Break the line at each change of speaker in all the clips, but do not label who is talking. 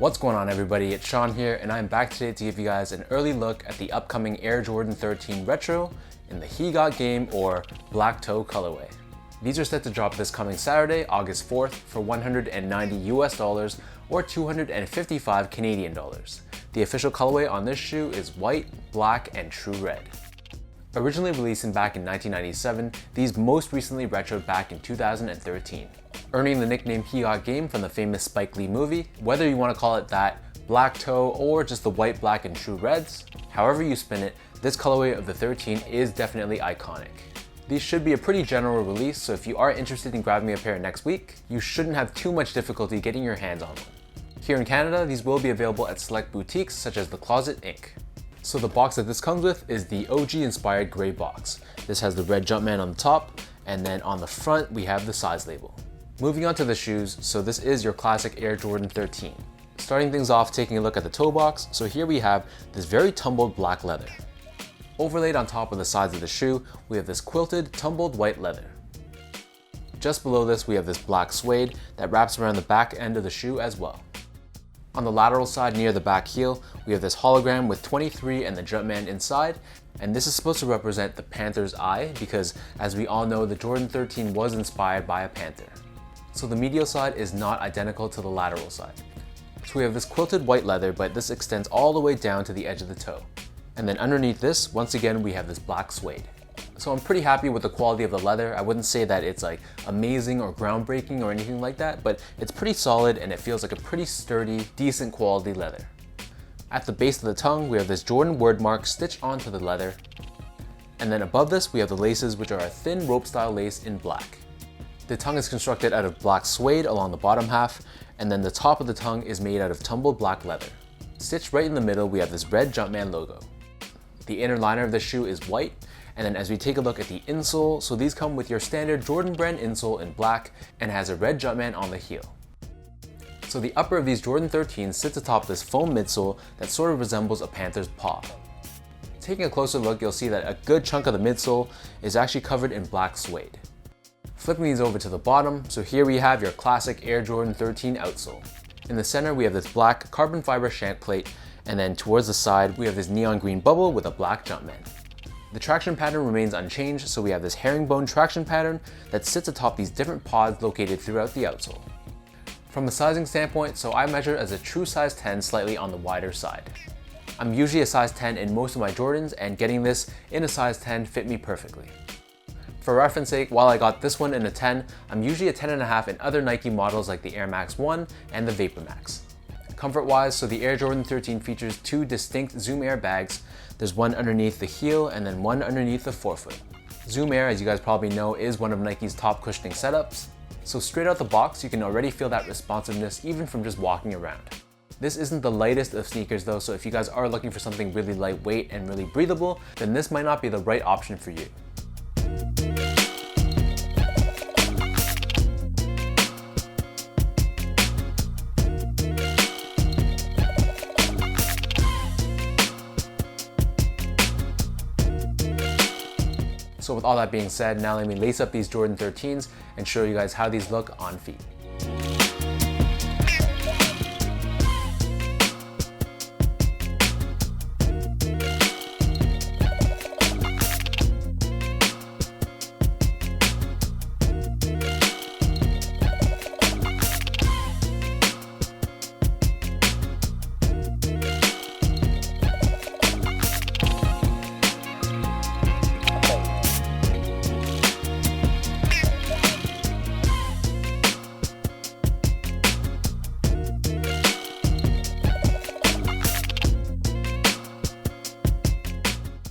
What's going on, everybody? It's Sean here, and I'm back today to give you guys an early look at the upcoming Air Jordan 13 Retro in the He Got Game or Black Toe colorway. These are set to drop this coming Saturday, August 4th for $190 US or 255 Canadian dollars. The official colorway on this shoe is white, black, and true red. Originally released back in 1997, these most recently retroed back in 2013. Earning the nickname He Got Game from the famous Spike Lee movie, whether you want to call it that, black toe, or just the white, black, and true reds, however you spin it, this colorway of the 13 is definitely iconic. These should be a pretty general release, so if you are interested in grabbing a pair next week, you shouldn't have too much difficulty getting your hands on one. Here in Canada, these will be available at select boutiques such as the Closet Inc. So the box that this comes with is the OG inspired gray box. This has the red Jumpman on the top, and then on the front we have the size label. Moving on to the shoes, so this is your classic Air Jordan 13. Starting things off, taking a look at the toe box, so here we have this very tumbled black leather. Overlaid on top of the sides of the shoe, we have this quilted, tumbled white leather. Just below this, we have this black suede that wraps around the back end of the shoe as well. On the lateral side near the back heel, we have this hologram with 23 and the Jumpman inside, and this is supposed to represent the panther's eye because, as we all know, the Jordan 13 was inspired by a panther. So the medial side is not identical to the lateral side. So we have this quilted white leather, but this extends all the way down to the edge of the toe. And then underneath this, once again, we have this black suede. So I'm pretty happy with the quality of the leather. I wouldn't say that it's like amazing or groundbreaking or anything like that, but it's pretty solid and it feels like a pretty sturdy, decent quality leather. At the base of the tongue, we have this Jordan word mark stitched onto the leather. And then above this, we have the laces, which are a thin rope style lace in black. The tongue is constructed out of black suede along the bottom half, and then the top of the tongue is made out of tumbled black leather. Stitched right in the middle, we have this red Jumpman logo. The inner liner of the shoe is white, and then as we take a look at the insole, so these come with your standard Jordan brand insole in black and has a red Jumpman on the heel. So the upper of these Jordan 13s sits atop this foam midsole that sort of resembles a panther's paw. Taking a closer look, you'll see that a good chunk of the midsole is actually covered in black suede. Flipping these over to the bottom, so here we have your classic Air Jordan 13 outsole. In the center, we have this black carbon fiber shank plate, and then towards the side, we have this neon green bubble with a black Jumpman. The traction pattern remains unchanged, so we have this herringbone traction pattern that sits atop these different pods located throughout the outsole. From the sizing standpoint, so I measure as a true size 10, slightly on the wider side. I'm usually a size 10 in most of my Jordans, and getting this in a size 10 fit me perfectly. For reference sake, while I got this one in a 10, I'm usually a 10.5 in other Nike models like the Air Max 1 and the Vapor Max. Comfort-wise, so the Air Jordan 13 features two distinct Zoom Air bags. There's one underneath the heel and then one underneath the forefoot. Zoom Air, as you guys probably know, is one of Nike's top cushioning setups. So straight out the box, you can already feel that responsiveness even from just walking around. This isn't the lightest of sneakers though, so if you guys are looking for something really lightweight and really breathable, then this might not be the right option for you. So with all that being said, now let me lace up these Jordan 13s and show you guys how these look on feet.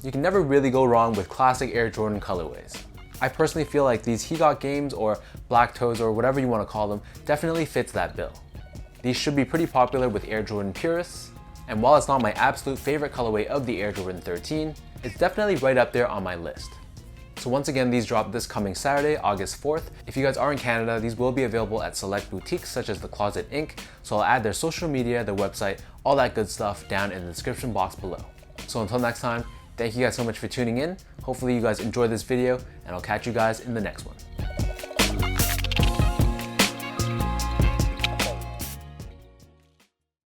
You can never really go wrong with classic Air Jordan colorways. I personally feel like these He Got Games or Black Toes or whatever you want to call them definitely fits that bill. These should be pretty popular with Air Jordan purists, and while it's not my absolute favorite colorway of the Air Jordan 13, it's definitely right up there on my list. So once again, these drop this coming Saturday, August 4th. If you guys are in Canada, these will be available at select boutiques such as the Closet Inc. So I'll add their social media, their website, all that good stuff down in the description box below. So until next time, thank you guys so much for tuning in. Hopefully you guys enjoyed this video, and I'll catch you guys in the next one.